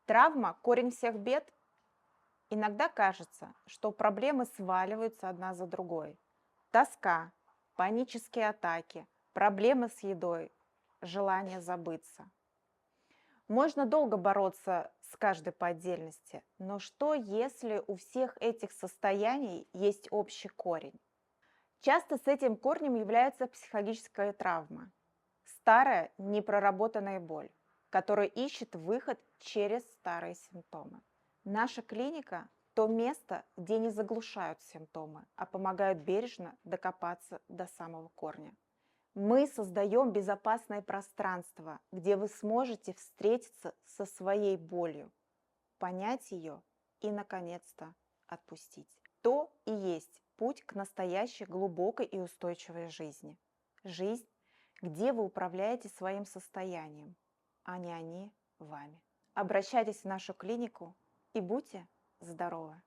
Травма– корень всех бед. Иногда кажется, что проблемы сваливаются одна за другой. Тоска, панические атаки, проблемы с едой, желание забыться. Можно долго бороться с каждой по отдельности, но что, если у всех этих состояний есть общий корень? Часто с этим корнем является психологическая травма, старая непроработанная боль, которая ищет выход через старые симптомы. Наша клиника– то место, где не заглушают симптомы, а помогают бережно докопаться до самого корня. Мы создаем безопасное пространство, где вы сможете встретиться со своей болью, понять ее и, наконец-то, отпустить. То и есть путь к настоящей глубокой и устойчивой жизни. Жизнь, где вы управляете своим состоянием, а не они вами. Обращайтесь в нашу клинику и будьте здоровы!